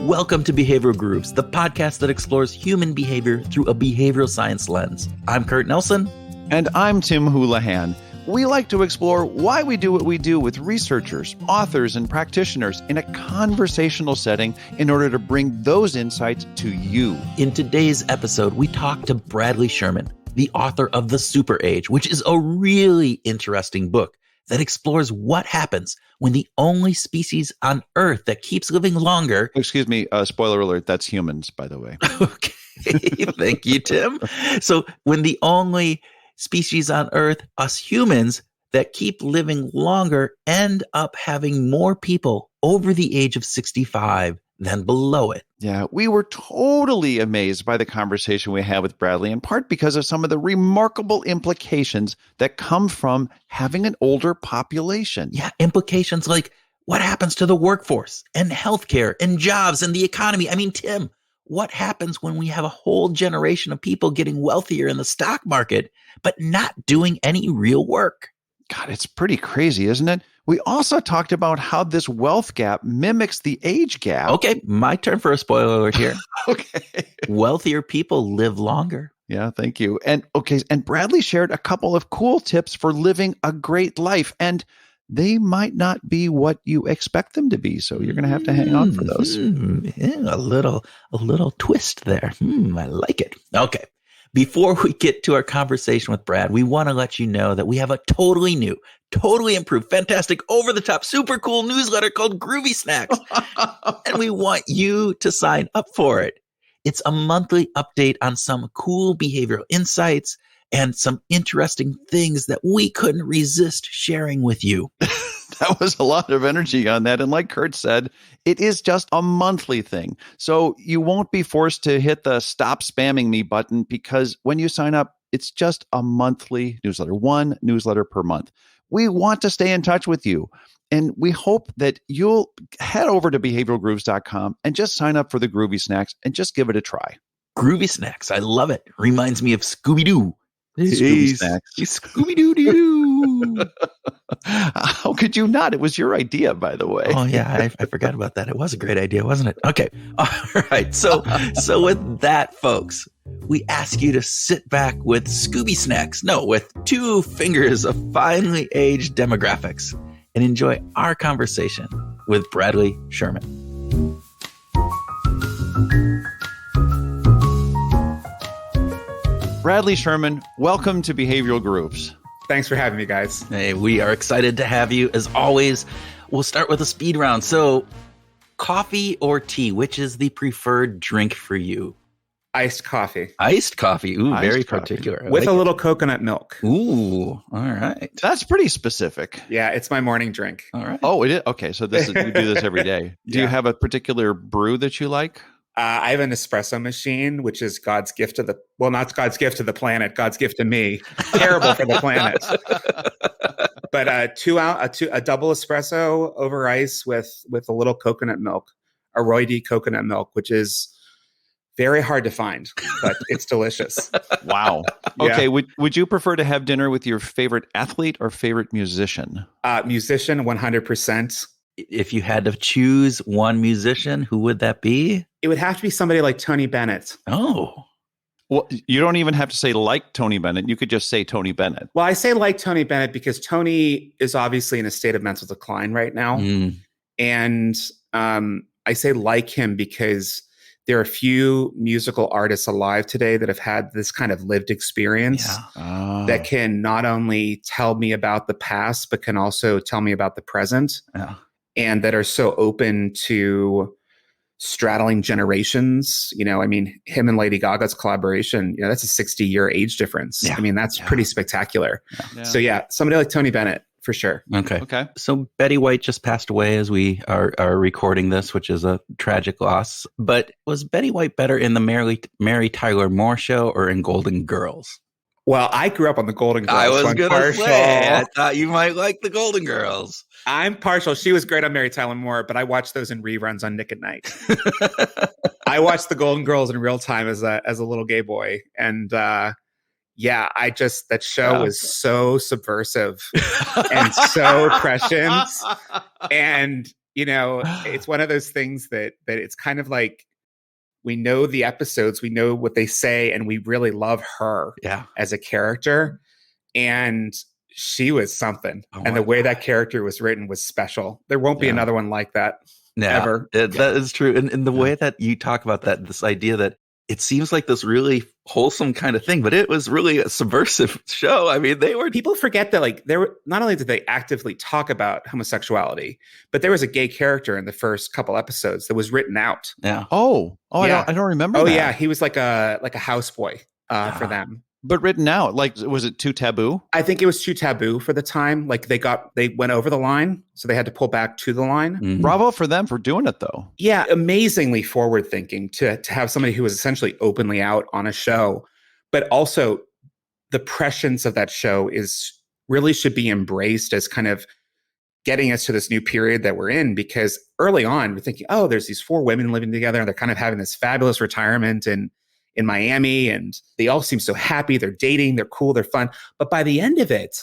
Welcome to Behavioral Grooves, the podcast that explores human behavior through a behavioral science lens. I'm Kurt Nelson. And I'm Tim Houlihan. We like to explore why we do what we do with researchers, authors, and practitioners in a conversational setting in order to bring those insights to you. In today's episode, we talk to Bradley Schurman, the author of The Super Age, which is a really interesting book that explores what happens when the only species on Earth that keeps living longer... Excuse me, spoiler alert, that's humans, by the way. Okay, thank you, Tim. So when the only species on Earth, us humans, that keep living longer end up having more people over the age of 65 than below it. Yeah, we were totally amazed by the conversation we had with Bradley, in part because of some of the remarkable implications that come from having an older population. Yeah, implications like what happens to the workforce and healthcare and jobs and the economy. I mean, Tim, what happens when we have a whole generation of people getting wealthier in the stock market, but not doing any real work? God, it's pretty crazy, isn't it? We also talked about how this wealth gap mimics the age gap. Okay, my turn for a spoiler alert here. Okay. Wealthier people live longer. Yeah, thank you. And Bradley shared a couple of cool tips for living a great life, and they might not be what you expect them to be. So you're going to have to hang on for those. Yeah, a little twist there. I like it. Okay. Before we get to our conversation with Brad, we want to let you know that we have a totally new, totally improved, fantastic, over-the-top, super cool newsletter called Groovy Snacks. And we want you to sign up for it. It's a monthly update on some cool behavioral insights and some interesting things that we couldn't resist sharing with you. That was a lot of energy on that. And like Kurt said, it is just a monthly thing. So you won't be forced to hit the stop spamming me button, because when you sign up, it's just a monthly newsletter, one newsletter per month. We want to stay in touch with you. And we hope that you'll head over to behavioralgrooves.com and just sign up for the Groovy Snacks and just give it a try. Groovy Snacks. I love it. Reminds me of Scooby-Doo. Scooby Snacks. Scooby-Doo-doo-doo. How could you not? It was your idea, by the way. Oh, yeah. I forgot about that. It was a great idea, wasn't it? Okay. All right. So with that, folks, we ask you to sit back with Scooby Snacks. No, with 2 fingers of finely aged demographics, and enjoy our conversation with Bradley Schurman. Bradley Schurman, welcome to Behavioral Grooves. Thanks for having me, guys. Hey, we are excited to have you. As always, we'll start with a speed round. So, coffee or tea, which is the preferred drink for you? Iced coffee. Iced coffee. Ooh, very Iced coffee. particular. With a little coconut milk. Ooh, all right. That's pretty specific. Yeah, it's my morning drink. All right. Oh, it is? Okay, so you do this every day. Do you have a particular brew that you like? I have an espresso machine, which is God's gift to the, well, not God's gift to the planet, God's gift to me. Terrible for the planet. But a double espresso over ice with a little coconut milk, a Roy D coconut milk, which is very hard to find, but it's delicious. Wow. Okay, yeah. Would you prefer to have dinner with your favorite athlete or favorite musician? Musician, 100%. If you had to choose one musician, who would that be? It would have to be somebody like Tony Bennett. Oh. Well, you don't even have to say like Tony Bennett. You could just say Tony Bennett. Well, I say like Tony Bennett because Tony is obviously in a state of mental decline right now. And I say like him because there are a few musical artists alive today that have had this kind of lived experience that can not only tell me about the past, but can also tell me about the present. Yeah. And that are so open to straddling generations. You know, I mean, him and Lady Gaga's collaboration, that's a 60-year age difference. Yeah. I mean, that's pretty spectacular. Yeah. So somebody like Tony Bennett, for sure. Okay. So Betty White just passed away as we are recording this, which is a tragic loss. But was Betty White better in the Mary Tyler Moore Show or in Golden Girls? Well, I grew up on the Golden Girls. I was going to say, I thought you might like the Golden Girls. I'm partial. She was great on Mary Tyler Moore, but I watched those in reruns on Nick at Night. I watched the Golden Girls in real time as a little gay boy. And that show was so subversive and so prescient. And It's one of those things that it's kind of like we know the episodes, we know what they say, and we really love her as a character. And she was something. And the way that character was written was special. There won't be another one like that ever. That is true. And the way that you talk about that, this idea that it seems like this really wholesome kind of thing, but it was really a subversive show. I mean, people forget that not only did they actively talk about homosexuality, but there was a gay character in the first couple episodes that was written out. Yeah. Oh, yeah. I don't remember that. Yeah. He was like a houseboy for them. But written out, was it too taboo? I think it was too taboo for the time. They went over the line, so they had to pull back to the line. Mm-hmm. Bravo for them for doing it, though. Yeah, amazingly forward thinking to have somebody who was essentially openly out on a show, but also the prescience of that show really should be embraced as kind of getting us to this new period that we're in. Because early on, we're thinking, oh, there's these 4 women living together, and they're kind of having this fabulous retirement in Miami, and they all seem so happy. They're dating, they're cool, they're fun. But by the end of it,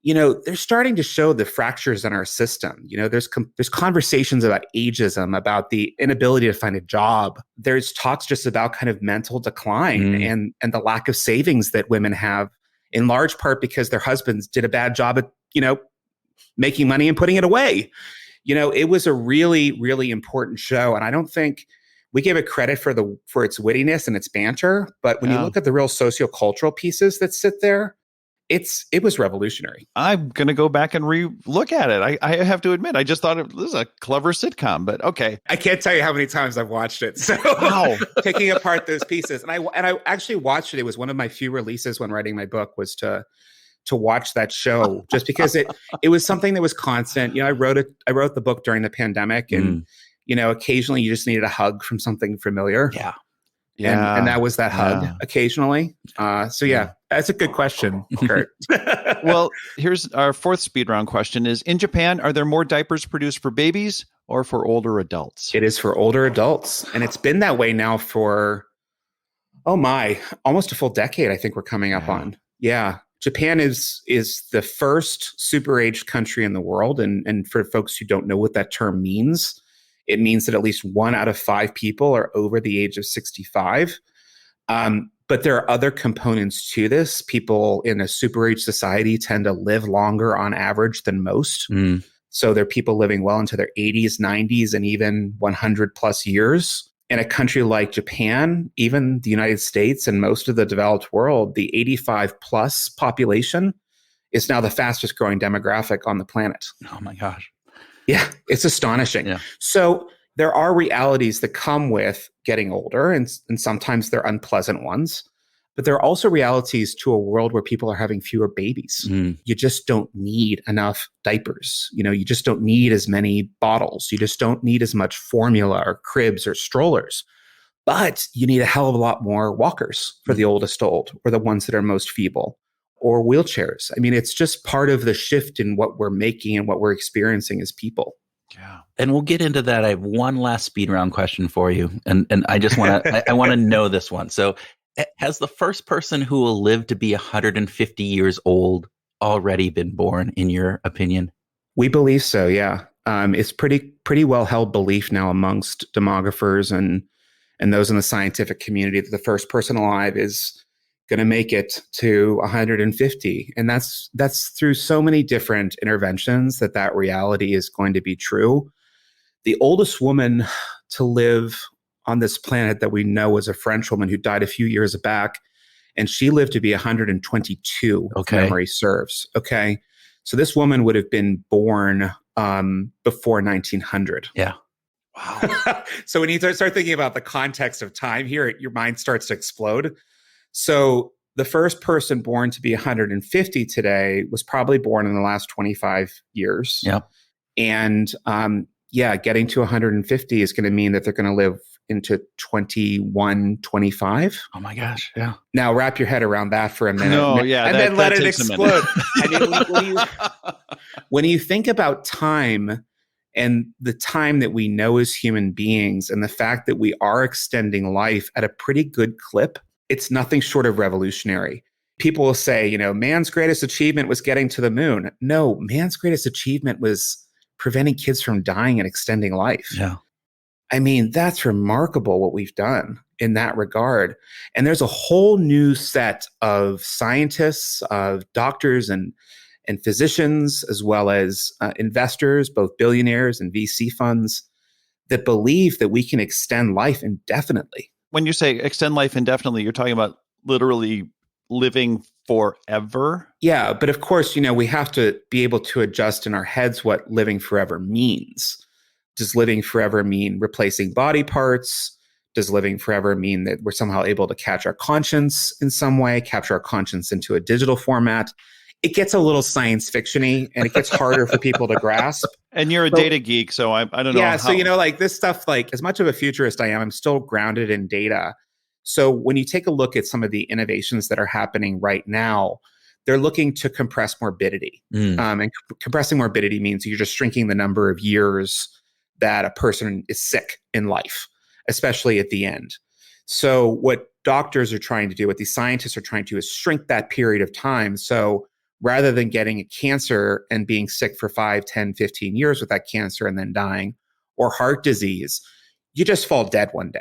they're starting to show the fractures in our system. There's conversations about ageism, about the inability to find a job. There's talks just about kind of mental decline and the lack of savings that women have, in large part because their husbands did a bad job at, making money and putting it away. It was a really, really important show. And I don't think we gave it credit for its wittiness and its banter, but when you look at the real sociocultural pieces that sit there, it was revolutionary. I'm going to go back and re-look at it. I have to admit, I just thought this was a clever sitcom, but okay. I can't tell you how many times I've watched it. So picking apart those pieces. And I actually watched it. It was one of my few releases when writing my book was to watch that show, just because it was something that was constant. I wrote the book during the pandemic, and occasionally you just needed a hug from something familiar. Yeah. And that was that hug occasionally. That's a good question, Kurt. Well, here's our 4th speed round question is, in Japan, are there more diapers produced for babies or for older adults? It is for older adults. And it's been that way now for, almost a full decade, I think we're coming up on. Yeah. Japan is the first super-aged country in the world. And for folks who don't know what that term means, it means that at least 1 out of 5 people are over the age of 65. But there are other components to this. People in a super-aged society tend to live longer on average than most. So there are people living well into their 80s, 90s, and even 100 plus years. In a country like Japan, even the United States and most of the developed world, the 85 plus population is now the fastest growing demographic on the planet. Oh my gosh. Yeah, it's astonishing. Yeah. So there are realities that come with getting older, and sometimes they're unpleasant ones. But there are also realities to a world where people are having fewer babies. You just don't need enough diapers. You just don't need as many bottles. You just don't need as much formula or cribs or strollers. But you need a hell of a lot more walkers for the oldest old, or the ones that are most feeble, or wheelchairs. I mean, it's just part of the shift in what we're making and what we're experiencing as people. Yeah. And we'll get into that. I have one last speed round question for you. And I just want to, I want to know this one. So has the first person who will live to be 150 years old already been born, in your opinion? We believe so. Yeah. It's pretty well held belief now amongst demographers and those in the scientific community that the first person alive is going to make it to 150. And that's through so many different interventions that reality is going to be true. The oldest woman to live on this planet that we know was a French woman who died a few years back, and she lived to be 122, if memory serves. Okay. So this woman would have been born before 1900. Yeah. Wow. So when you start thinking about the context of time here, your mind starts to explode. So the first person born to be 150 today was probably born in the last 25 years. Yeah. And getting to 150 is going to mean that they're going to live into 2125. Oh my gosh. Yeah. Now wrap your head around that for a minute. No, yeah. And then let it explode. I mean, when you think about time and the time that we know as human beings, and the fact that we are extending life at a pretty good clip, it's nothing short of revolutionary. People will say, man's greatest achievement was getting to the moon. No, man's greatest achievement was preventing kids from dying and extending life. Yeah. I mean, that's remarkable what we've done in that regard. And there's a whole new set of scientists, of doctors and physicians, as well as investors, both billionaires and VC funds, that believe that we can extend life indefinitely. When you say extend life indefinitely, you're talking about literally living forever? Yeah, but of course, we have to be able to adjust in our heads what living forever means. Does living forever mean replacing body parts? Does living forever mean that we're somehow able to catch our conscience in some way, capture our conscience into a digital format? It gets a little science fiction-y and it gets harder for people to grasp. And you're a data geek, so I don't know. Yeah, so like this stuff, like as much of a futurist I am, I'm still grounded in data. So when you take a look at some of the innovations that are happening right now, they're looking to compress morbidity. And compressing morbidity means you're just shrinking the number of years that a person is sick in life, especially at the end. So what doctors are trying to do, what these scientists are trying to do, is shrink that period of time. So rather than getting a cancer and being sick for 5, 10, 15 years with that cancer and then dying, or heart disease, you just fall dead one day.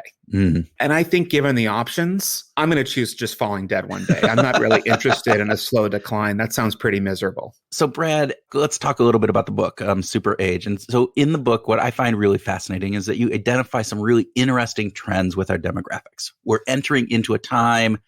And I think given the options, I'm going to choose just falling dead one day. I'm not really interested in a slow decline. That sounds pretty miserable. So Brad, let's talk a little bit about the book, Super Age. And so in the book, what I find really fascinating is that you identify some really interesting trends with our demographics. We're entering into a time,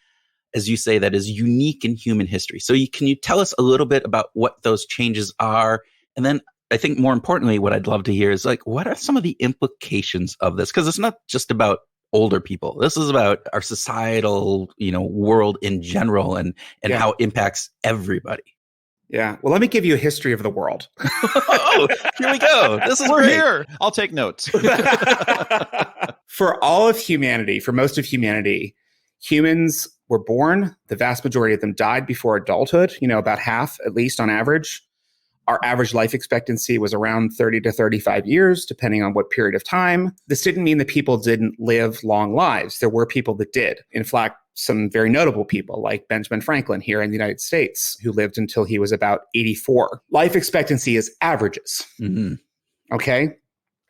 as you say, that is unique in human history. So can you tell us a little bit about what those changes are? And then I think more importantly, what I'd love to hear is like, what are some of the implications of this? Because it's not just about older people. This is about our societal, world in general and how it impacts everybody. Yeah. Well, let me give you a history of the world. Oh, here we go. We're here. I'll take notes. For all of humanity, for most of humanity, humans were born. The vast majority of them died before adulthood, about half, at least on average. Our average life expectancy was around 30 to 35 years, depending on what period of time. This didn't mean that people didn't live long lives. There were people that did. In fact, some very notable people like Benjamin Franklin here in the United States, who lived until he was about 84. Life expectancy is averages. Okay?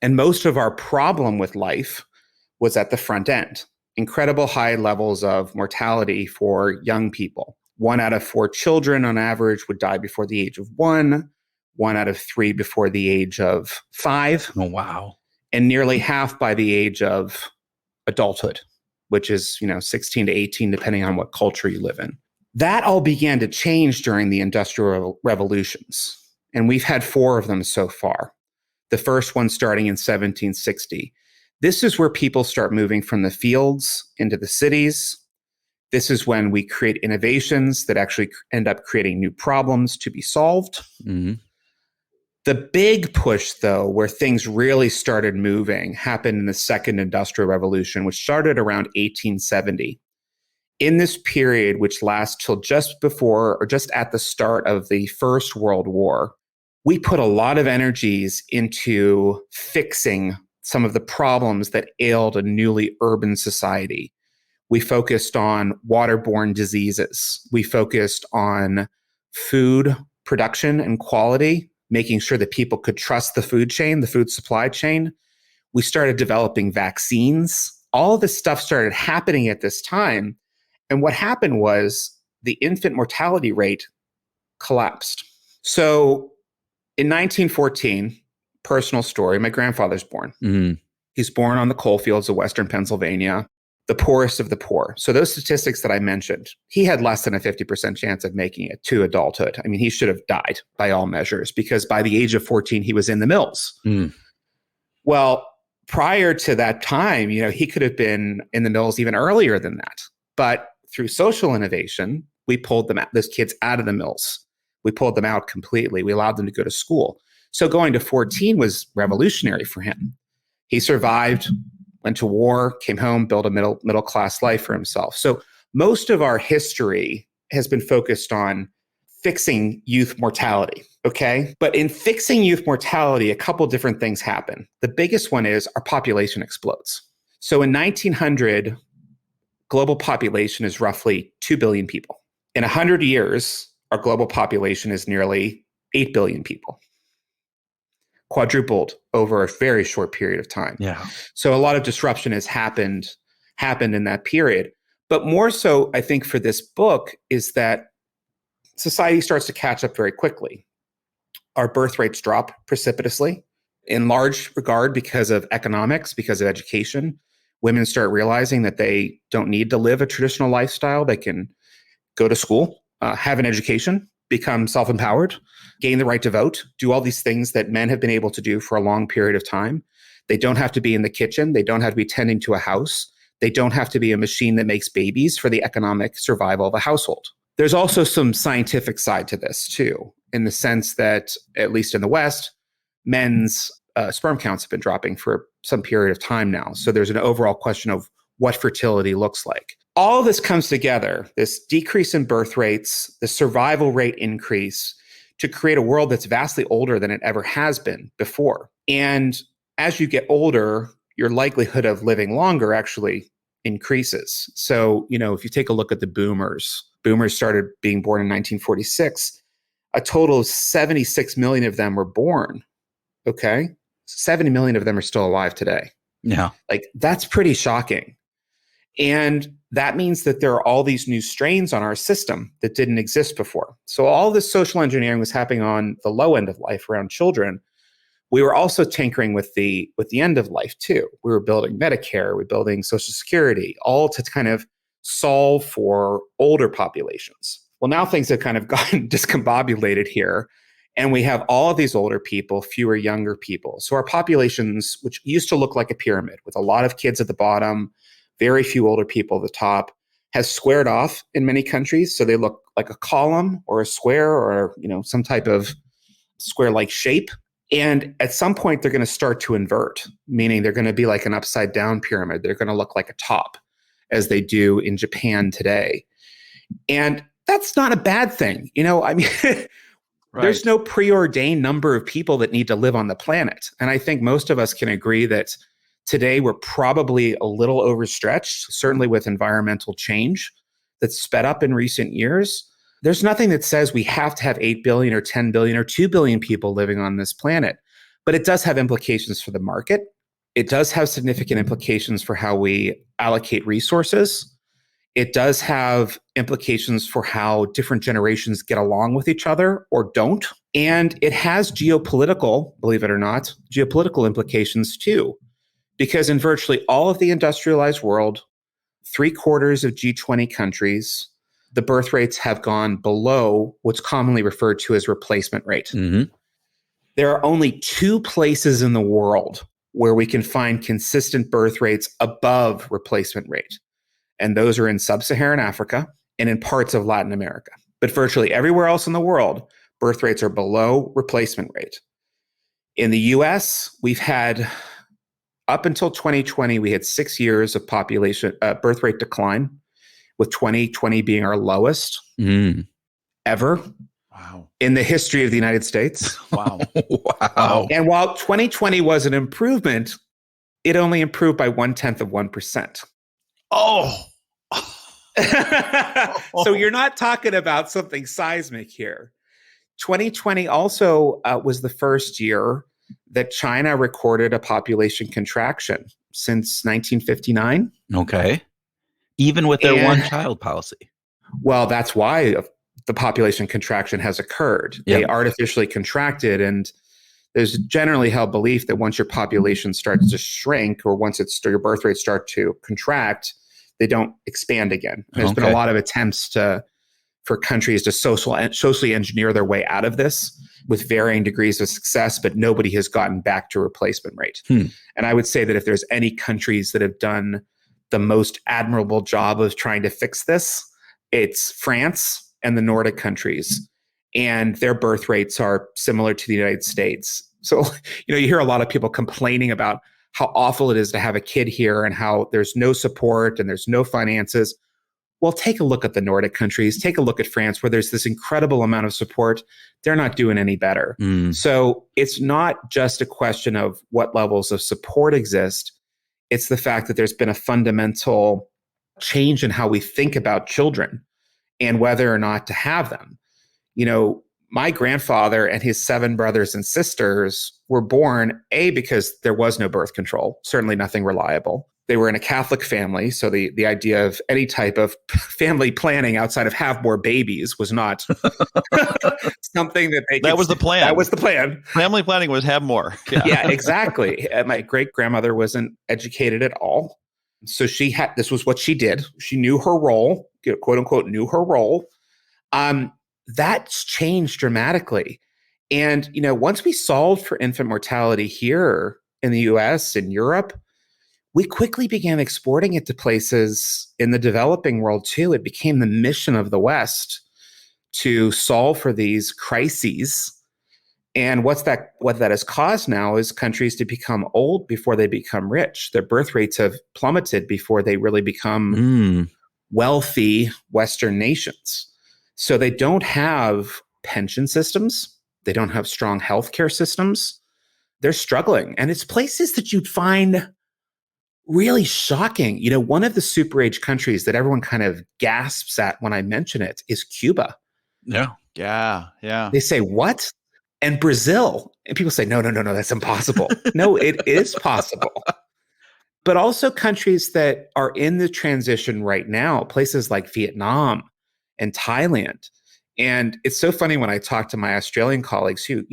And most of our problem with life was at the front end. Incredible high levels of mortality for young people. 1 out of 4 children on average would die before the age of 1. 1 out of 3 before the age of 5. Oh, wow. And nearly half by the age of adulthood, which is, 16 to 18, depending on what culture you live in. That all began to change during the Industrial Revolutions. And we've had 4 of them so far. The first one starting in 1760. This is where people start moving from the fields into the cities. This is when we create innovations that actually end up creating new problems to be solved. The big push, though, where things really started moving, happened in the Second Industrial Revolution, which started around 1870. In this period, which lasts till just before or just at the start of the First World War, we put a lot of energies into fixing some of the problems that ailed a newly urban society. We focused on waterborne diseases. We focused on food production and quality, making sure that people could trust the food chain, the food supply chain. We started developing vaccines. All of this stuff started happening at this time. And what happened was the infant mortality rate collapsed. So in 1914, personal story, my grandfather's born. He's born on the coal fields of Western Pennsylvania, the poorest of the poor. So those statistics that I mentioned, he had less than a 50% chance of making it to adulthood. I mean, he should have died by all measures because by the age of 14, he was in the mills. Well, prior to that time, he could have been in the mills even earlier than that. But through social innovation, we pulled those kids out of the mills. We pulled them out completely. We allowed them to go to school. So going to 14 was revolutionary for him. He survived, went to war, came home, built a middle class life for himself. So most of our history has been focused on fixing youth mortality, okay? But in fixing youth mortality, a couple different things happen. The biggest one is our population explodes. So in 1900, global population is roughly 2 billion people. In 100 years, our global population is nearly 8 billion people. quadrupled over a very short period of time. Yeah. So a lot of disruption has happened in that period. But more so, I think, for this book is that society starts to catch up very quickly. Our birth rates drop precipitously, in large regard because of economics, because of education. Women start realizing that they don't need to live a traditional lifestyle. They can go to school, have an education, become self-empowered, gain the right to vote, do all these things that men have been able to do for a long period of time. They don't have to be in the kitchen. They don't have to be tending to a house. They don't have to be a machine that makes babies for the economic survival of a household. There's also some scientific side to this too, in the sense that, at least in the West, men's sperm counts have been dropping for some period of time now. So there's an overall question of what fertility looks like. All of this comes together, this decrease in birth rates, the survival rate increase, to create a world that's vastly older than it ever has been before. And as you get older, your likelihood of living longer actually increases. So, if you take a look at the boomers started being born in 1946. A total of 76 million of them were born. Okay. 70 million of them are still alive today. Yeah. Like, that's pretty shocking. And that means that there are all these new strains on our system that didn't exist before. So all this social engineering was happening on the low end of life around children. We were also tinkering with the end of life too. We were building Medicare, we were building Social Security, all to kind of solve for older populations. Well, now things have kind of gotten discombobulated here. And we have all of these older people, fewer younger people. So our populations, which used to look like a pyramid with a lot of kids at the bottom, very few older people at the top, has squared off in many countries. So they look like a column or a square or, some type of square-like shape. And at some point, they're going to start to invert, meaning they're going to be like an upside down pyramid. They're going to look like a top, as they do in Japan today. And that's not a bad thing. Right. There's no preordained number of people that need to live on the planet. And I think most of us can agree that today we're probably a little overstretched, certainly with environmental change that's sped up in recent years. There's nothing that says we have to have 8 billion or 10 billion or 2 billion people living on this planet. But it does have implications for the market. It does have significant implications for how we allocate resources. It does have implications for how different generations get along with each other or don't. And it has geopolitical, believe it or not, geopolitical implications too. Because in virtually all of the industrialized world, 3/4 of G20 countries, the birth rates have gone below what's commonly referred to as replacement rate. Mm-hmm. There are only 2 places in the world where we can find consistent birth rates above replacement rate. And those are in sub-Saharan Africa and in parts of Latin America. But virtually everywhere else in the world, birth rates are below replacement rate. In the US, we've had, up until 2020, we had 6 years of population birth rate decline, with 2020 being our lowest ever. Wow. In the history of the United States. Wow. Wow. And while 2020 was an improvement, it only improved by 0.1%. Oh. So you're not talking about something seismic here. 2020 also was the first year that China recorded a population contraction since 1959. Okay. Even with their one-child policy. Well, that's why the population contraction has occurred. Yep. They artificially contracted, and there's generally held belief that once your population starts to shrink, or once your birth rates start to contract, they don't expand again. There's been a lot of attempts for countries to socially engineer their way out of this with varying degrees of success, but nobody has gotten back to replacement rate. And I would say that if there's any countries that have done the most admirable job of trying to fix this, it's France and the Nordic countries. And their birth rates are similar to the United States. So, you hear a lot of people complaining about how awful it is to have a kid here and how there's no support and there's no finances. Well, take a look at the Nordic countries. Take a look at France, where there's this incredible amount of support. They're not doing any better. So it's not just a question of what levels of support exist. It's the fact that there's been a fundamental change in how we think about children and whether or not to have them. my grandfather and his 7 brothers and sisters were born, A, because there was no birth control, certainly nothing reliable. They were in a Catholic family, so the idea of any type of family planning outside of have more babies was not something that they That was the plan. That was the plan. Family planning was have more. Yeah, exactly. My great-grandmother wasn't educated at all. So this was what she did. She knew her role, quote unquote, knew her role. That's changed dramatically. And, once we solved for infant mortality here in the US and Europe, we quickly began exporting it to places in the developing world too. It became the mission of the West to solve for these crises. And what that has caused now is countries to become old before they become rich. Their birth rates have plummeted before they really become wealthy Western nations. So they don't have pension systems. They don't have strong healthcare systems. They're struggling. And it's places that you'd find really shocking. One of the super age countries that everyone kind of gasps at when I mention it is Cuba. Yeah. Yeah. They say, what? And Brazil. And people say, no, that's impossible. No, it is possible. But also countries that are in the transition right now, places like Vietnam and Thailand. And it's so funny when I talk to my Australian colleagues who,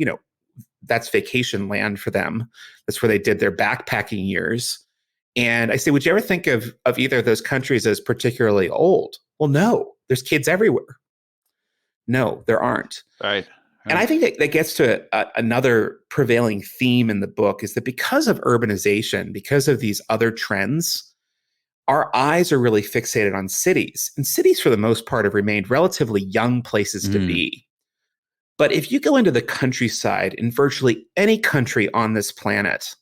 that's vacation land for them. That's where they did their backpacking years. And I say, would you ever think of either of those countries as particularly old? Well, no, there's kids everywhere. No, there aren't. Right. And I think that gets to another prevailing theme in the book is that because of urbanization, because of these other trends, our eyes are really fixated on cities. And cities, for the most part, have remained relatively young places to be. But if you go into the countryside in virtually any country on this planet,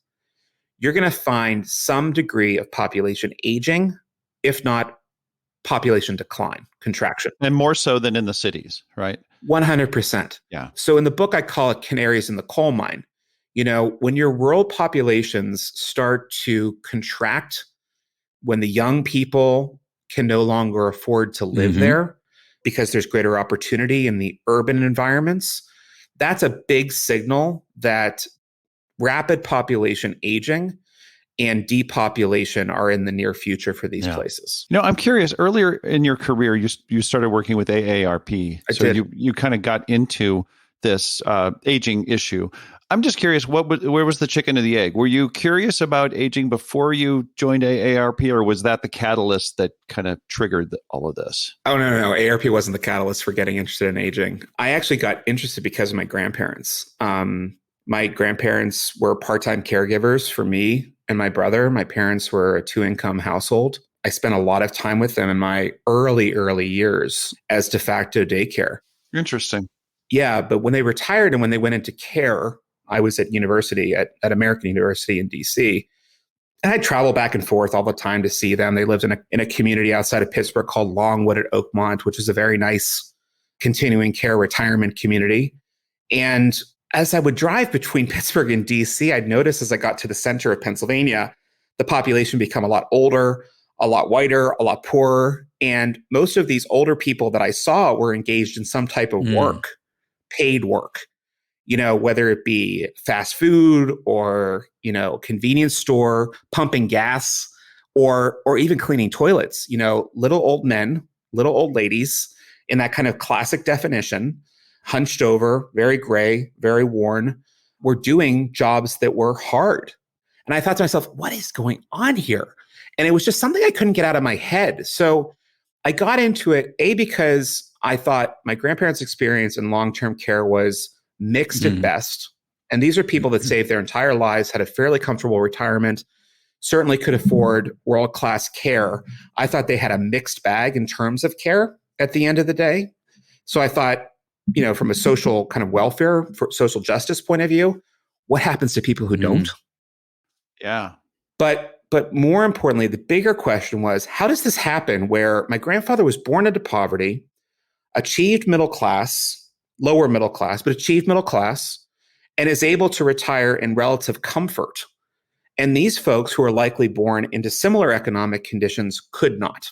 you're going to find some degree of population aging, if not population decline, contraction. And more so than in the cities, right? 100%. Yeah. So in the book, I call it canaries in the coal mine. When your rural populations start to contract, when the young people can no longer afford to live there because there's greater opportunity in the urban environments, that's a big signal that rapid population aging and depopulation are in the near future for these places. I'm curious. Earlier in your career, you started working with AARP. I did. You kind of got into this aging issue. I'm just curious, where was the chicken or the egg? Were you curious about aging before you joined AARP, or was that the catalyst that kind of triggered all of this? Oh, no. AARP wasn't the catalyst for getting interested in aging. I actually got interested because of my grandparents. My grandparents were part-time caregivers for me and my brother. My parents were a 2-income household. I spent a lot of time with them in my early years as de facto daycare. Interesting. Yeah, but when they retired and when they went into care, I was at university, at American University in DC. And I'd travel back and forth all the time to see them. They lived in a community outside of Pittsburgh called Longwood at Oakmont, which is a very nice continuing care retirement community. And as I would drive between Pittsburgh and DC, I'd notice as I got to the center of Pennsylvania, the population become a lot older, a lot whiter, a lot poorer. And most of these older people that I saw were engaged in some type of work, paid work, whether it be fast food or, convenience store, pumping gas, or even cleaning toilets, little old men, little old ladies in that kind of classic definition, hunched over, very gray, very worn, were doing jobs that were hard. And I thought to myself, what is going on here? And it was just something I couldn't get out of my head. So I got into it, because I thought my grandparents' experience in long-term care was mixed at best. And these are people that saved their entire lives, had a fairly comfortable retirement, certainly could afford world-class care. I thought they had a mixed bag in terms of care at the end of the day. So I thought, from a social kind of welfare, for social justice point of view, what happens to people who don't? Yeah. But more importantly, the bigger question was, how does this happen where my grandfather was born into poverty, achieved middle class, lower middle class, but achieved middle class, and is able to retire in relative comfort? And these folks who are likely born into similar economic conditions could not.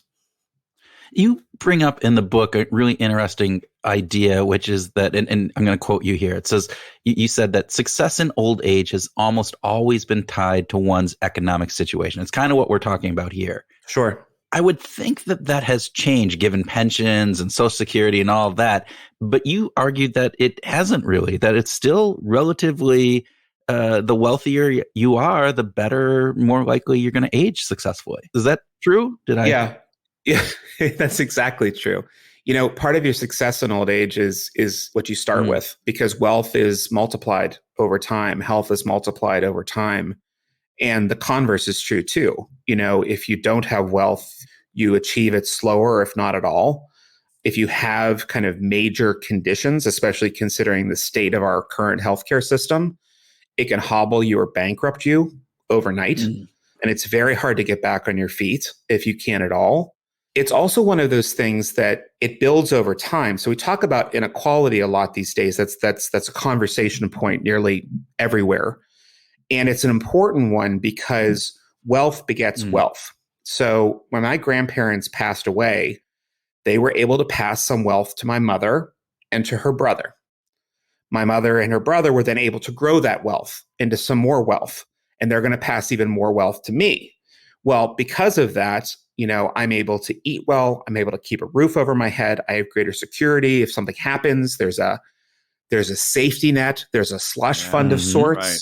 You bring up in the book a really interesting idea, which is that, and I'm going to quote you here. It says, you said that success in old age has almost always been tied to one's economic situation. It's kind of what we're talking about here. Sure. I would think that has changed given pensions and Social Security and all of that. But you argued that it hasn't really, that it's still relatively, the wealthier you are, the better, more likely you're going to age successfully. Is that true? Yeah, that's exactly true. Part of your success in old age is what you start with, because wealth is multiplied over time. Health is multiplied over time. And the converse is true too. If you don't have wealth, you achieve it slower, if not at all. If you have kind of major conditions, especially considering the state of our current healthcare system, it can hobble you or bankrupt you overnight. And it's very hard to get back on your feet if you can at all. It's also one of those things that it builds over time. So we talk about inequality a lot these days. That's a conversation point nearly everywhere. And it's an important one because wealth begets wealth. So when my grandparents passed away, they were able to pass some wealth to my mother and to her brother. My mother and her brother were then able to grow that wealth into some more wealth, and they're going to pass even more wealth to me. Well, because of that, I'm able to eat well. I'm able to keep a roof over my head. I have greater security. If something happens, there's a safety net. There's a slush fund of sorts. Right.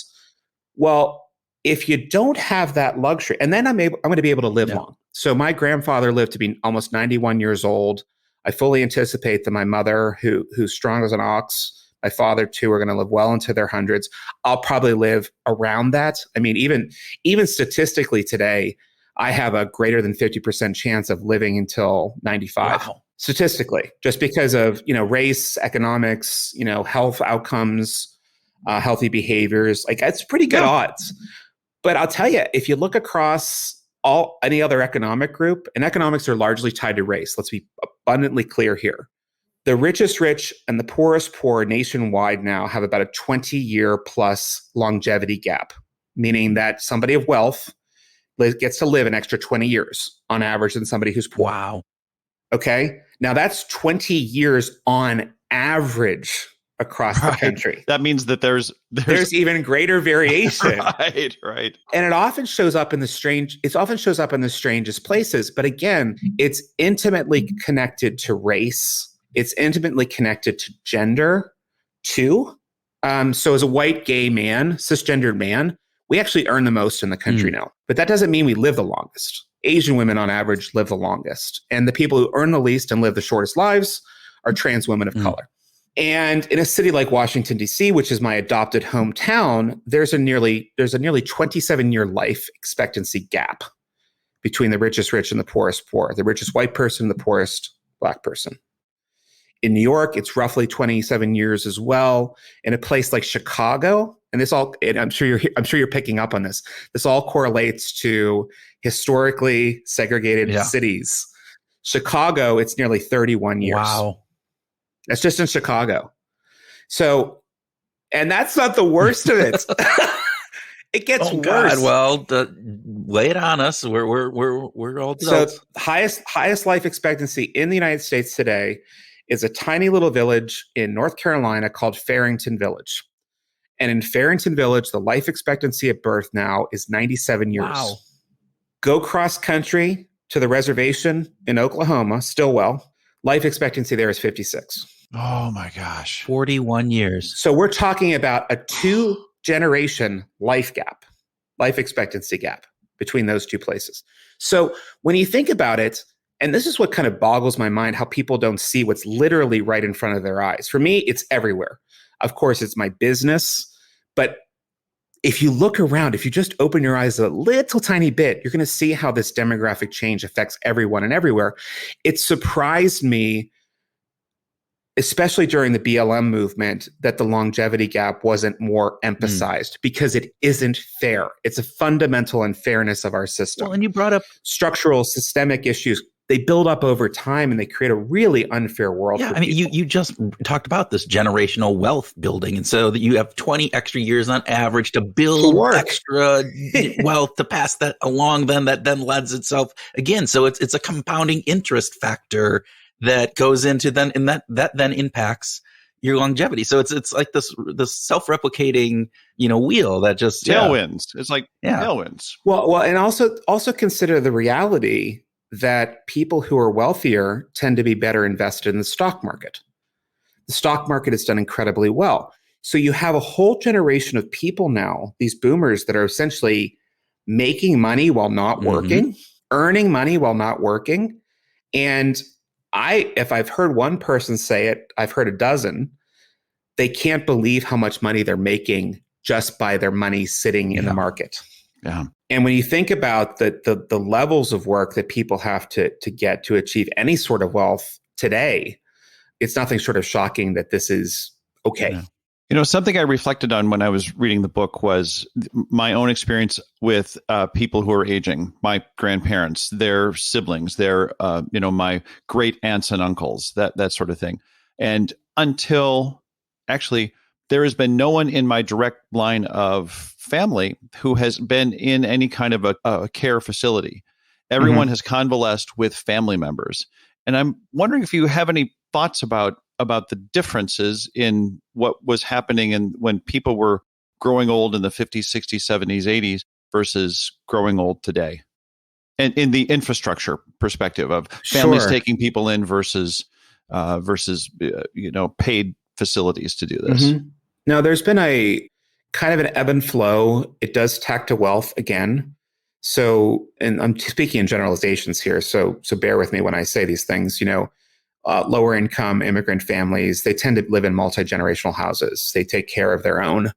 Well, if you don't have that luxury, and then I'm going to be able to live long. So my grandfather lived to be almost 91 years old. I fully anticipate that my mother, who's strong as an ox, my father too, are going to live well into their hundreds. I'll probably live around that. I mean, even statistically today, I have a greater than 50% chance of living until 95. Wow. Statistically, just because of race, economics, health outcomes, healthy behaviors. Like, it's pretty good odds. But I'll tell you, if you look across any other economic group, and economics are largely tied to race, let's be abundantly clear here. The richest rich and the poorest poor nationwide now have about a 20-year plus longevity gap, meaning that somebody of wealth gets to live an extra 20 years on average than somebody who's poor. Wow. Okay. Now that's 20 years on average across the country. That means that there's even greater variation. Right. And it often shows up in the strangest places. But again, it's intimately connected to race. It's intimately connected to gender too. So as a white, gay man, cisgendered man, we actually earn the most in the country now. But that doesn't mean we live the longest. Asian women on average live the longest. And the people who earn the least and live the shortest lives are trans women of color. And in a city like Washington, D.C., which is my adopted hometown, there's a nearly 27-year life expectancy gap between the richest rich and the poorest poor, the richest white person and the poorest black person. In New York, it's roughly 27 years as well. In a place like Chicago, and I'm sure you're picking up on this. This all correlates to historically segregated cities. Chicago, it's nearly 31 years. Wow. That's just in Chicago. So, and that's not the worst of it. It gets worse. God, well, lay it on us. We're all adults. So, highest life expectancy in the United States today is a tiny little village in North Carolina called Farrington Village. And in Farrington Village, the life expectancy at birth now is 97 years. Wow. Go cross country to the reservation in Oklahoma, Stillwell. Life expectancy there is 56. Oh my gosh. 41 years. So we're talking about a 2-generation life expectancy gap between those two places. So when you think about it, and this is what kind of boggles my mind, how people don't see what's literally right in front of their eyes. For me, it's everywhere. Of course, it's my business. But if you look around, if you just open your eyes a little tiny bit, you're going to see how this demographic change affects everyone and everywhere. It surprised me, especially during the BLM movement, that the longevity gap wasn't more emphasized because it isn't fair. It's a fundamental unfairness of our system. Well, and you brought up structural systemic issues. They build up over time and they create a really unfair world. Yeah, I mean, you just talked about this generational wealth building. And so that you have 20 extra years on average to build extra wealth to pass that along, then that then lends itself again. So it's a compounding interest factor that goes into then, and that then impacts your longevity. So it's like this self-replicating, wheel that just tailwinds. It's like tailwinds. Well, and also consider the reality that people who are wealthier tend to be better invested in the stock market. The stock market has done incredibly well. So you have a whole generation of people now, these boomers, that are essentially making money while not working, earning money while not working. And if I've heard one person say it, I've heard a dozen. They can't believe how much money they're making just by their money sitting in the market. Yeah. And when you think about the levels of work that people have to get to achieve any sort of wealth today, it's nothing short of shocking that this is okay. Yeah. Something I reflected on when I was reading the book was my own experience with people who are aging, my grandparents, their siblings, their, my great aunts and uncles, that sort of thing. And until actually, there has been no one in my direct line of family who has been in any kind of a care facility. Everyone has convalesced with family members. And I'm wondering if you have any thoughts about the differences in what was happening when people were growing old in the 50s, 60s, 70s, 80s versus growing old today. And in the infrastructure perspective of families taking people in versus paid facilities to do this. Now, there's been a kind of an ebb and flow. It does tack to wealth again. So, and I'm speaking in generalizations here, so bear with me when I say these things. Lower income immigrant families, they tend to live in multi-generational houses. They take care of their own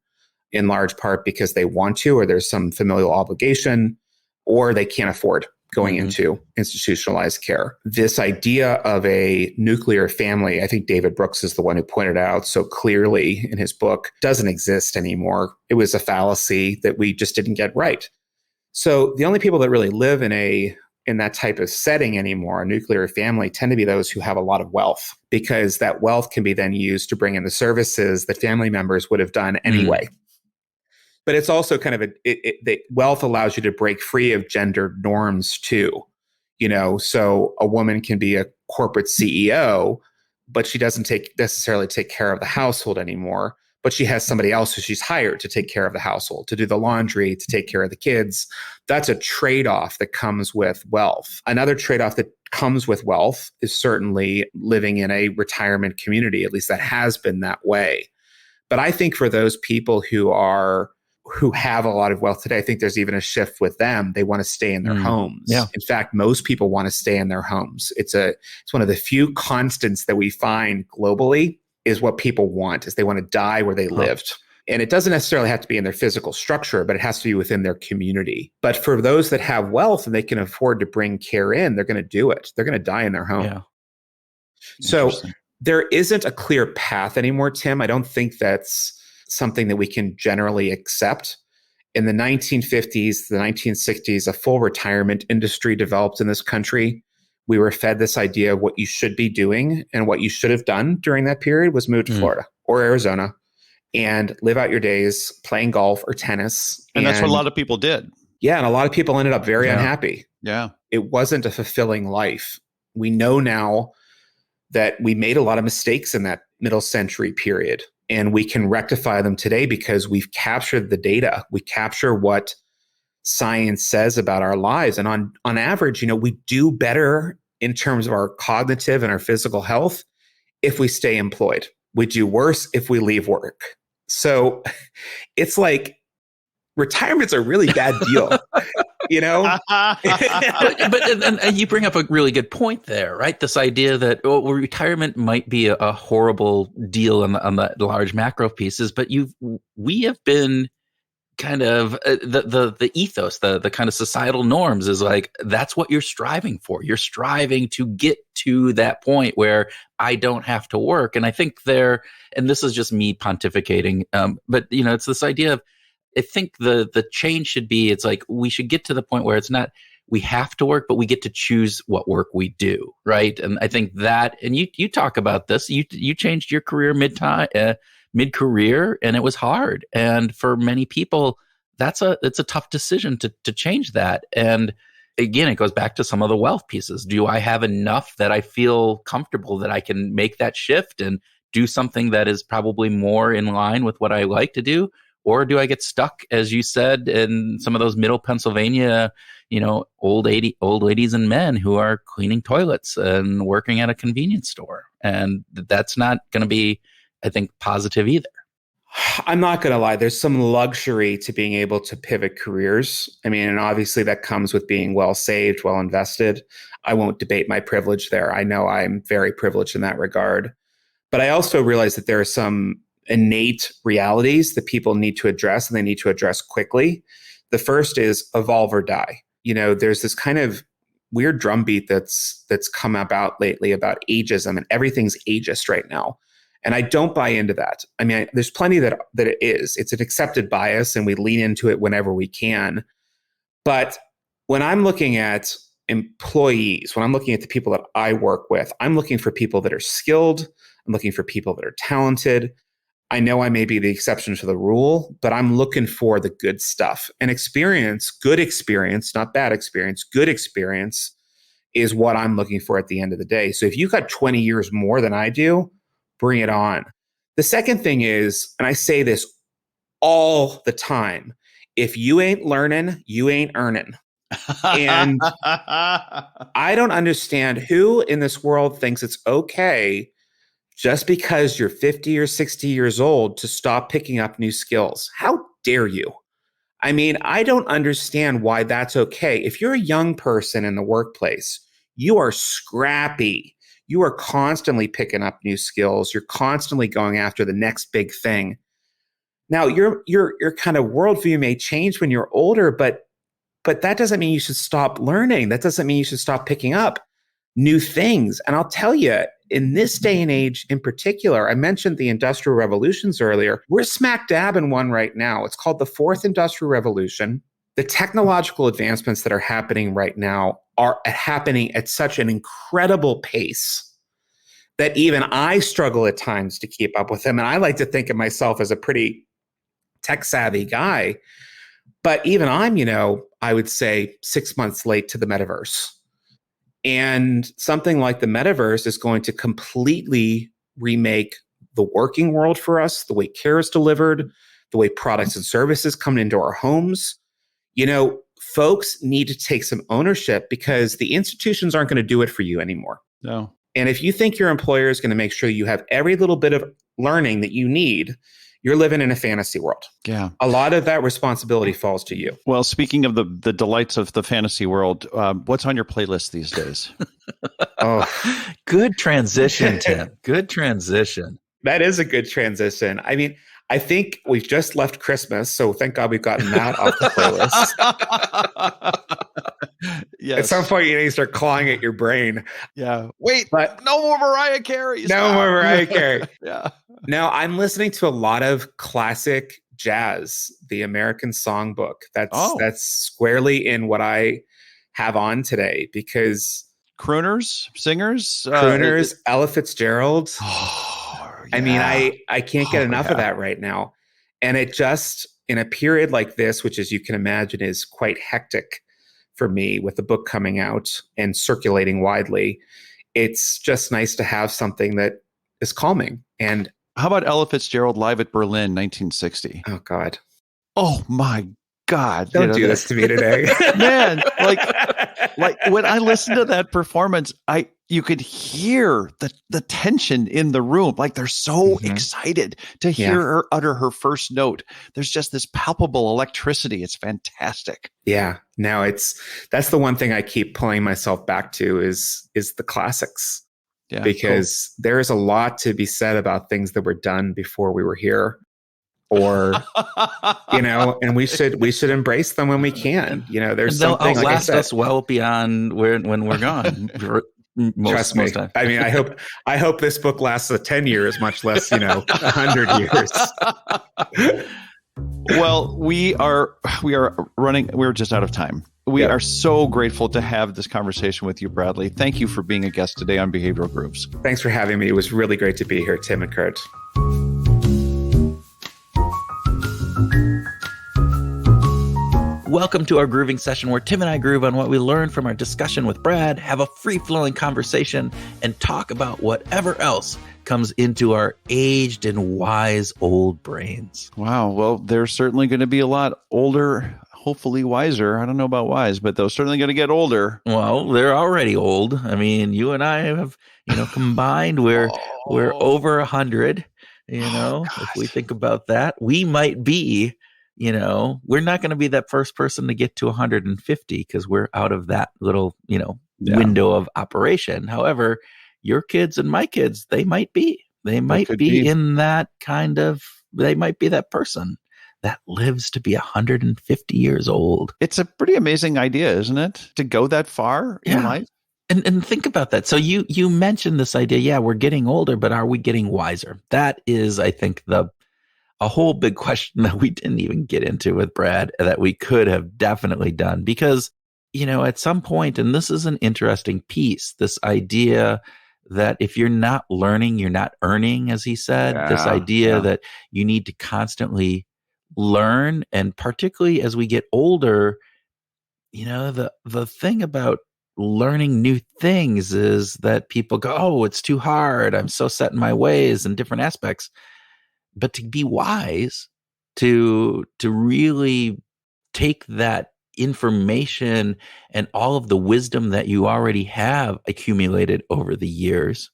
in large part because they want to, or there's some familial obligation, or they can't afford going into institutionalized care. This idea of a nuclear family, I think David Brooks is the one who pointed out so clearly in his book, doesn't exist anymore. It was a fallacy that we just didn't get right. So the only people that really live in that type of setting anymore, a nuclear family, tend to be those who have a lot of wealth, because that wealth can be then used to bring in the services that family members would have done anyway. But it's also kind of the wealth allows you to break free of gender norms too. So a woman can be a corporate CEO, but she doesn't necessarily take care of the household anymore. But she has somebody else who she's hired to take care of the household, to do the laundry, to take care of the kids. That's a trade-off that comes with wealth. Another trade-off that comes with wealth is certainly living in a retirement community. At least that has been that way. But I think for those people who have a lot of wealth today, I think there's even a shift with them. They want to stay in their homes. Yeah. In fact, most people want to stay in their homes. It's one of the few constants that we find globally is what people want, is they want to die where they lived. And it doesn't necessarily have to be in their physical structure, but it has to be within their community. But for those that have wealth and they can afford to bring care in, they're going to do it. They're going to die in their home. Yeah. So there isn't a clear path anymore, Tim. I don't think that's something that we can generally accept. In the 1950s, the 1960s, a full retirement industry developed in this country. We were fed this idea of what you should be doing, and what you should have done during that period was move to Florida or Arizona and live out your days playing golf or tennis. And that's what a lot of people did. Yeah. And a lot of people ended up very unhappy. Yeah. It wasn't a fulfilling life. We know now that we made a lot of mistakes in that middle century period, and we can rectify them today because we've captured the data. We capture what science says about our lives. And on average, we do better in terms of our cognitive and our physical health if we stay employed. We do worse if we leave work. So it's like retirement's a really bad deal, But you bring up a really good point there, right? This idea that retirement might be a horrible deal on the large macro pieces, but we have been kind of the ethos, the kind of societal norms is like, that's what you're striving for. You're striving to get to that point where I don't have to work. And I think and this is just me pontificating, but it's this idea of, I think the change should be, it's like, we should get to the point where it's not, we have to work, but we get to choose what work we do. Right. And I think that, and you talk about this, you changed your career mid-career, and it was hard. And for many people, it's a tough decision to change that. And again, it goes back to some of the wealth pieces. Do I have enough that I feel comfortable that I can make that shift and do something that is probably more in line with what I like to do? Or do I get stuck, as you said, in some of those middle Pennsylvania, old ladies and men who are cleaning toilets and working at a convenience store? And that's not going to be, I think, positive either. I'm not going to lie. There's some luxury to being able to pivot careers. I mean, and obviously that comes with being well saved, well invested. I won't debate my privilege there. I know I'm very privileged in that regard. But I also realize that there are some innate realities that people need to address, and they need to address quickly. The first is evolve or die. There's this kind of weird drumbeat that's come about lately about ageism, and everything's ageist right now. And I don't buy into that. I mean, there's plenty that it is. It's an accepted bias, and we lean into it whenever we can. But when I'm looking at employees, when I'm looking at the people that I work with, I'm looking for people that are skilled. I'm looking for people that are talented. I know I may be the exception to the rule, but I'm looking for the good stuff. And experience, good experience, not bad experience, good experience is what I'm looking for at the end of the day. So if you've got 20 years more than I do, bring it on. The second thing is, and I say this all the time, if you ain't learning, you ain't earning. And I don't understand who in this world thinks it's okay just because you're 50 or 60 years old to stop picking up new skills. How dare you? I mean, I don't understand why that's okay. If you're a young person in the workplace, you are scrappy. You are constantly picking up new skills. You're constantly going after the next big thing. Now, your kind of worldview may change when you're older, but that doesn't mean you should stop learning. That doesn't mean you should stop picking up new things. And I'll tell you, in this day and age in particular, I mentioned the industrial revolutions earlier. We're smack dab in one right now. It's called the fourth industrial revolution. The technological advancements that are happening right now are happening at such an incredible pace that even I struggle at times to keep up with them. And I like to think of myself as a pretty tech savvy guy. But even I'm, I would say 6 months late to the metaverse. And something like the metaverse is going to completely remake the working world for us, the way care is delivered, the way products and services come into our homes. Folks need to take some ownership because the institutions aren't going to do it for you anymore. No. And if you think your employer is going to make sure you have every little bit of learning that you need, you're living in a fantasy world. Yeah. A lot of that responsibility falls to you. Well, speaking of the delights of the fantasy world, what's on your playlist these days? Oh, good transition, Tim. Good transition. That is a good transition. I mean, I think we've just left Christmas, so thank God we've gotten that off the playlist. Yes. At some point, you start clawing at your brain. Yeah. Wait, but no more Mariah Carey. No more Mariah Carey. Yeah. Now, I'm listening to a lot of classic jazz, the American Songbook. That's squarely in what I have on today because crooners, singers, Ella Fitzgerald. Oh, yeah. I mean, I can't get enough of that right now. And it just, in a period like this, which as you can imagine is quite hectic for me with the book coming out and circulating widely, it's just nice to have something that is calming. And how about Ella Fitzgerald live at Berlin, 1960? Oh, God. Oh, my God. Don't do this to me today. Man, like when I listened to that performance, you could hear the tension in the room. Like they're so excited to hear her utter her first note. There's just this palpable electricity. It's fantastic. Yeah. No, that's the one thing I keep pulling myself back to is the classics. Yeah, because there is a lot to be said about things that were done before we were here, or and we should embrace them when we can. There's something like last us well beyond when we're gone. Trust me. I mean, I hope this book lasts 10 years, much less 100 years. Well, we are running. We're just out of time. We are so grateful to have this conversation with you, Bradley. Thank you for being a guest today on Behavioral Grooves. Thanks for having me. It was really great to be here, Tim and Kurt. Welcome to our grooving session where Tim and I groove on what we learned from our discussion with Brad, have a free-flowing conversation, and talk about whatever else comes into our aged and wise old brains. Wow. Well, they're certainly going to be a lot older, hopefully wiser. I don't know about wise, but they're certainly going to get older. Well, they're already old. I mean, you and I have, combined, we're over 100. If we think about that, we might be, we're not going to be that first person to get to 150 because we're out of that little, window of operation. However, your kids and my kids, they might be in that they might be that person that lives to be 150 years old. It's a pretty amazing idea, isn't it? To go that far in life. And think about that. So you mentioned this idea. Yeah, we're getting older, but are we getting wiser? That is, I think, a whole big question that we didn't even get into with Brad that we could have definitely done because, at some point, and this is an interesting piece, this idea that if you're not learning, you're not earning, as he said, this idea that you need to constantly learn. And particularly as we get older, the thing about learning new things is that people go, oh, it's too hard. I'm so set in my ways and different aspects. But to be wise, to really take that information and all of the wisdom that you already have accumulated over the years,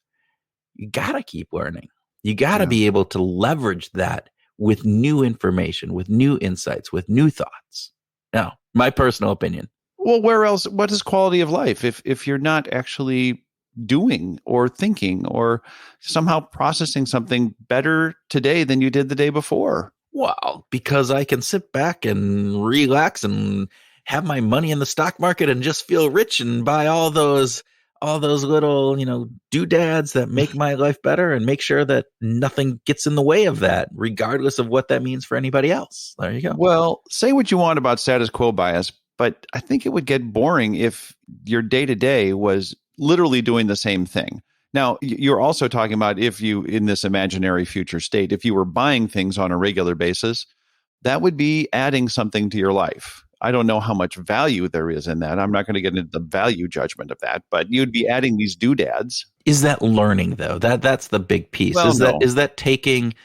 you got to keep learning. You got to be able to leverage that with new information, with new insights, with new thoughts. Now, my personal opinion. Well, where else? What is quality of life if you're not actually doing or thinking or somehow processing something better today than you did the day before? Well, because I can sit back and relax and have my money in the stock market and just feel rich and buy all those little, doodads that make my life better and make sure that nothing gets in the way of that, regardless of what that means for anybody else. There you go. Well, say what you want about status quo bias, but I think it would get boring if your day-to-day was literally doing the same thing. Now, you're also talking about if you, in this imaginary future state, if you were buying things on a regular basis, that would be adding something to your life. I don't know how much value there is in that. I'm not going to get into the value judgment of that, but you'd be adding these doodads. Is that learning, though? That's the big piece. Well, is that taking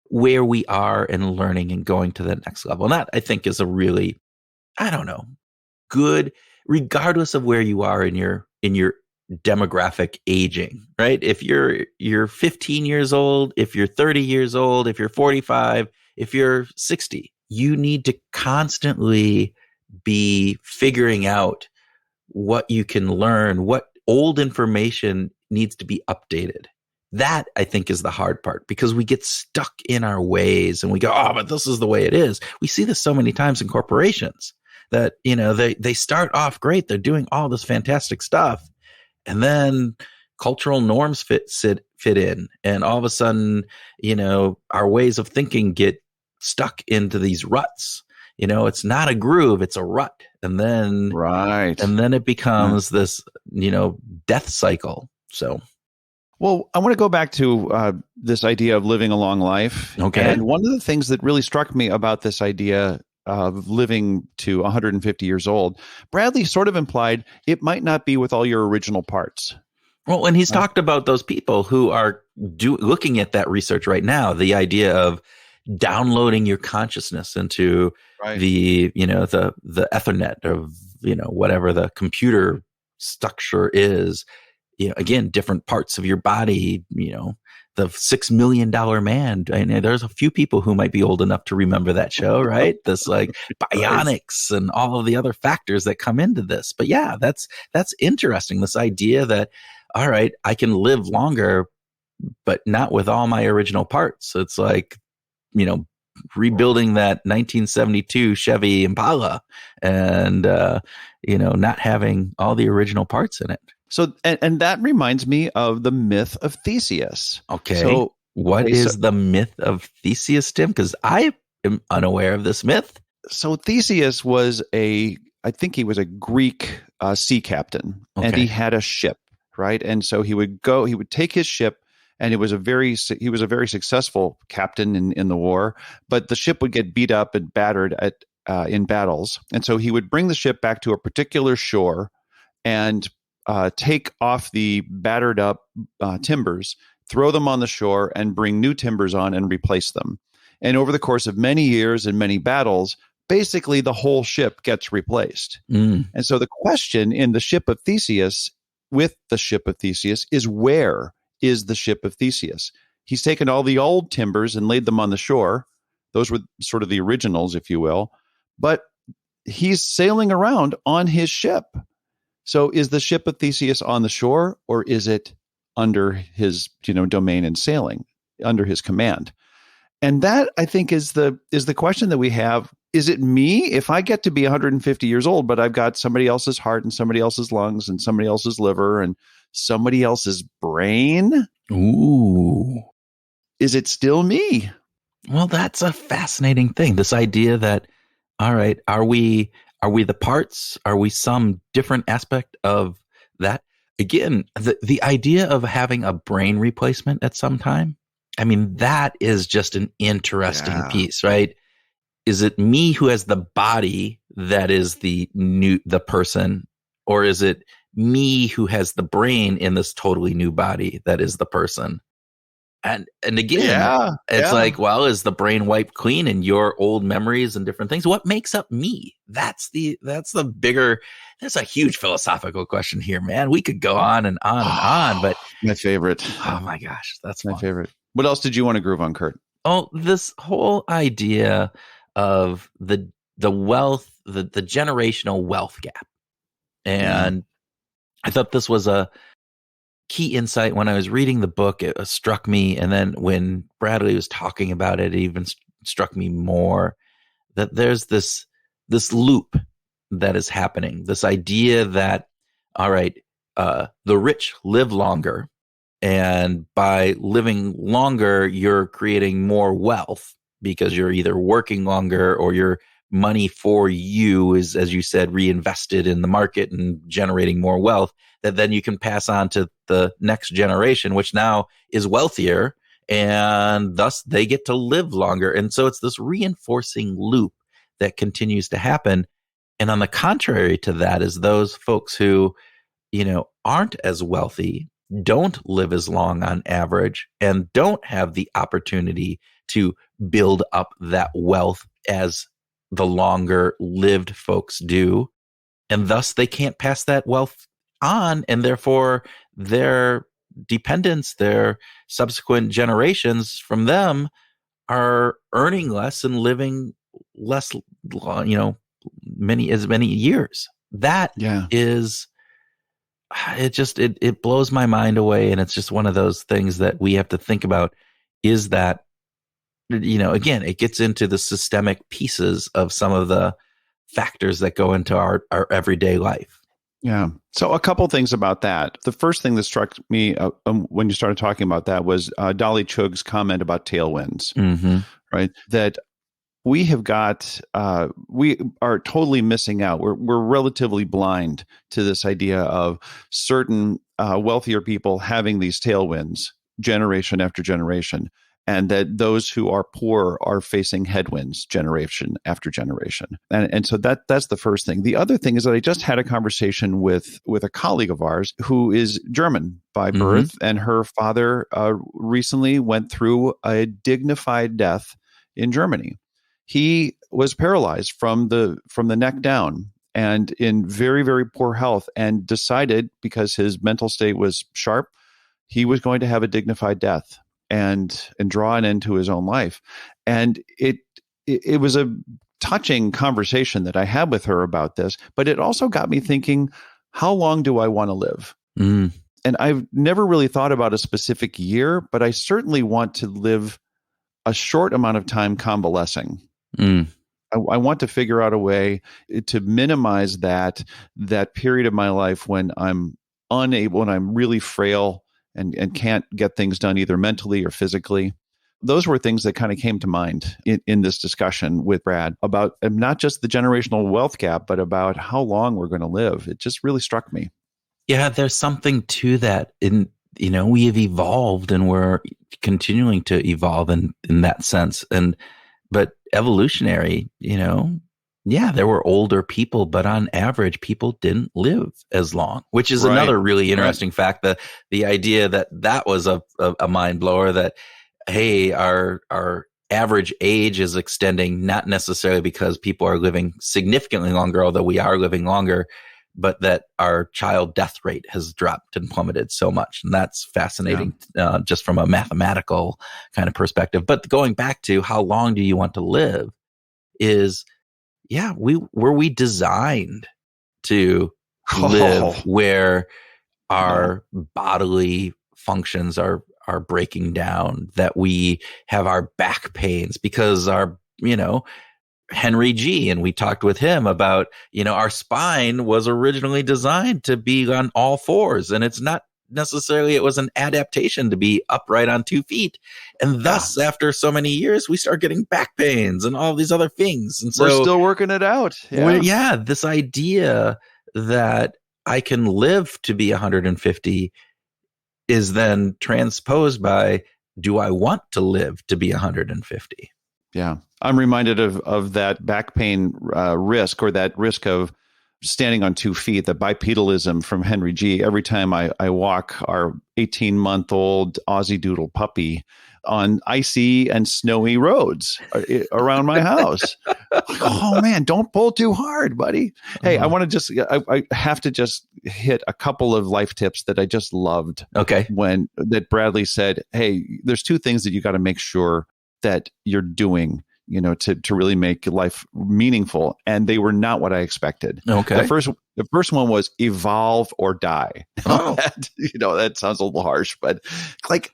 where we are and learning and going to the next level? And that, I think, is a really, good, regardless of where you are in your demographic aging, right? If you're 15 years old, if you're 30 years old, if you're 45, if you're 60, you need to constantly be figuring out what you can learn, what old information needs to be updated. That, I think, is the hard part because we get stuck in our ways and we go, oh, but this is the way it is. We see this so many times in corporations that, they start off great. They're doing all this fantastic stuff. And then cultural norms fit in. And all of a sudden, our ways of thinking get stuck into these ruts. It's not a groove, it's a rut. And then it becomes this, death cycle. So, well, I want to go back to this idea of living a long life. Okay. And one of the things that really struck me about this idea of living to 150 years old, Bradley sort of implied it might not be with all your original parts. Well, and he's talked about those people who are looking at that research right now, the idea of downloading your consciousness into the Ethernet of, whatever the computer structure is, again, different parts of your body, the $6 Million Man. And there's a few people who might be old enough to remember that show, right? This like bionics and all of the other factors that come into this. But yeah, that's interesting. This idea that, all right, I can live longer, but not with all my original parts. So it's like, rebuilding that 1972 Chevy Impala and, not having all the original parts in it. So, and that reminds me of the myth of Theseus. Okay. So what is the myth of Theseus, Tim? Because I am unaware of this myth. So Theseus was I think he was a Greek sea captain, and he had a ship, right? And so he would take his ship, and he was a very successful captain in the war, but the ship would get beat up and battered at in battles. And so he would bring the ship back to a particular shore and take off the battered up timbers, throw them on the shore, and bring new timbers on and replace them. And over the course of many years and many battles, basically the whole ship gets replaced. And so the question in the ship of Theseus, with the ship of Theseus, is where is the ship of Theseus? He's taken all the old timbers and laid them on the shore. Those were sort of the originals, if you will. But he's sailing around on his ship. So is the ship of Theseus on the shore, or is it under his, domain and sailing, under his command? And that, I think, is the question that we have. Is it me if I get to be 150 years old, but I've got somebody else's heart and somebody else's lungs and somebody else's liver and somebody else's brain? Ooh. Is it still me? Well, that's a fascinating thing. This idea that, all right, are we the parts? Are we some different aspect of that? Again, the idea of having a brain replacement at some time, I mean, that is just an interesting piece, right? Is it me who has the body that is the person, or is it me who has the brain in this totally new body that is the person? And again, it's like, well, is the brain wiped clean and your old memories and different things? What makes up me? That's the bigger. There's a huge philosophical question here, man. We could go on and on and on, but my favorite. Oh my gosh, that's my favorite. What else did you want to groove on, Kurt? Oh, this whole idea of the wealth, the generational wealth gap, and I thought this was a key insight when I was reading the book. It struck me, and then when Bradley was talking about it, it even struck me more that there's this loop that is happening. This idea that, all right, the rich live longer, and by living longer, you're creating more wealth because you're either working longer or your money for you is, as you said, reinvested in the market and generating more wealth that then you can pass on to the next generation, which now is wealthier, and thus they get to live longer. And so it's this reinforcing loop that continues to happen. And on the contrary to that is those folks who, aren't as wealthy, don't live as long on average, and don't have the opportunity to build up that wealth as the longer lived folks do. And thus they can't pass that wealth on, and therefore their dependents, their subsequent generations from them are earning less and living less, many years. That is, it blows my mind away. And it's just one of those things that we have to think about, is that, again, it gets into the systemic pieces of some of the factors that go into our everyday life. Yeah. So a couple things about that. The first thing that struck me when you started talking about that was Dolly Chug's comment about tailwinds, right? That we have got, we are totally missing out. We're relatively blind to this idea of certain wealthier people having these tailwinds generation after generation, and that those who are poor are facing headwinds generation after generation. And so that's the first thing. The other thing is that I just had a conversation with a colleague of ours who is German by birth, and her father recently went through a dignified death in Germany. He was paralyzed from the neck down and in very, very poor health, and decided, because his mental state was sharp, he was going to have a dignified death and draw an end to his own life. And it was a touching conversation that I had with her about this, but it also got me thinking, how long do I want to live? And I've never really thought about a specific year, but I certainly want to live a short amount of time convalescing. I want to figure out a way to minimize that period of my life when I'm unable and I'm really frail and can't get things done either mentally or physically. Those were things that kind of came to mind in this discussion with Brad about not just the generational wealth gap, but about how long we're going to live. It just really struck me. Yeah, there's something to that. We have evolved, and we're continuing to evolve in that sense. But evolutionary, Yeah, there were older people, but on average, people didn't live as long, which is another really interesting fact. The idea that was a mind blower, that, hey, our average age is extending, not necessarily because people are living significantly longer, although we are living longer, but that our child death rate has dropped and plummeted so much. And that's fascinating, just from a mathematical kind of perspective. But going back to how long do you want to live is, were we designed to live where our bodily functions are breaking down, that we have our back pains because our, Henry G, and we talked with him about, our spine was originally designed to be on all fours, and it's not necessarily, it was an adaptation to be upright on 2 feet. And thus, after so many years, we start getting back pains and all these other things. And so we're still working it out. This idea that I can live to be 150 is then transposed by, do I want to live to be 150? Yeah. I'm reminded of that back pain risk, or that risk of standing on 2 feet, the bipedalism from Henry G. Every time I walk our 18-month-old Aussie Doodle puppy on icy and snowy roads around my house. Oh man, don't pull too hard, buddy. Hey, I want to I have to just hit a couple of life tips that I just loved. Okay. When that Bradley said, hey, there's 2 things that you got to make sure that you're doing, to really make life meaningful. And they were not what I expected. Okay. The first one was evolve or die. Oh. That sounds a little harsh, but like,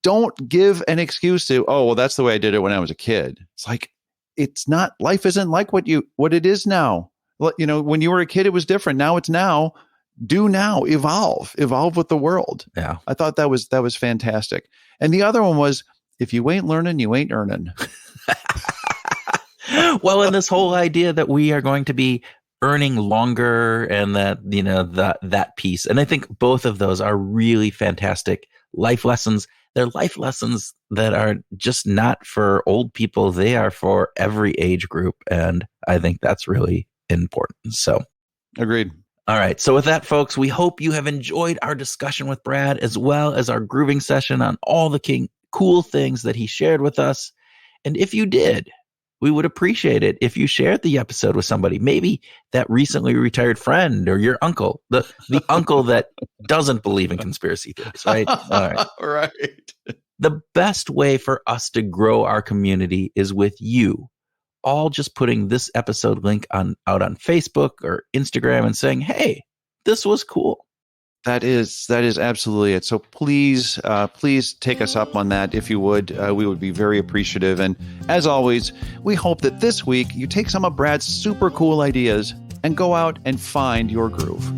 don't give an excuse to, that's the way I did it when I was a kid. It's like, it's not, life isn't like what it is now. When you were a kid, it was different. Now it's now. Do now, evolve with the world. Yeah. I thought that was fantastic. And the other one was, if you ain't learning, you ain't earning. Well, and this whole idea that we are going to be earning longer, and that, that piece. And I think both of those are really fantastic life lessons. They're life lessons that are just not for old people. They are for every age group. And I think that's really important. So agreed. All right. So with that, folks, we hope you have enjoyed our discussion with Brad, as well as our grooving session on all the cool things that he shared with us. And if you did, we would appreciate it if you shared the episode with somebody, maybe that recently retired friend, or your uncle, the uncle that doesn't believe in conspiracy theories, right? All right. Right. The best way for us to grow our community is with you all just putting this episode link out on Facebook or Instagram and saying, hey, this was cool. That is absolutely it. So please take us up on that. If you would, we would be very appreciative. And as always, we hope that this week you take some of Brad's super cool ideas and go out and find your groove.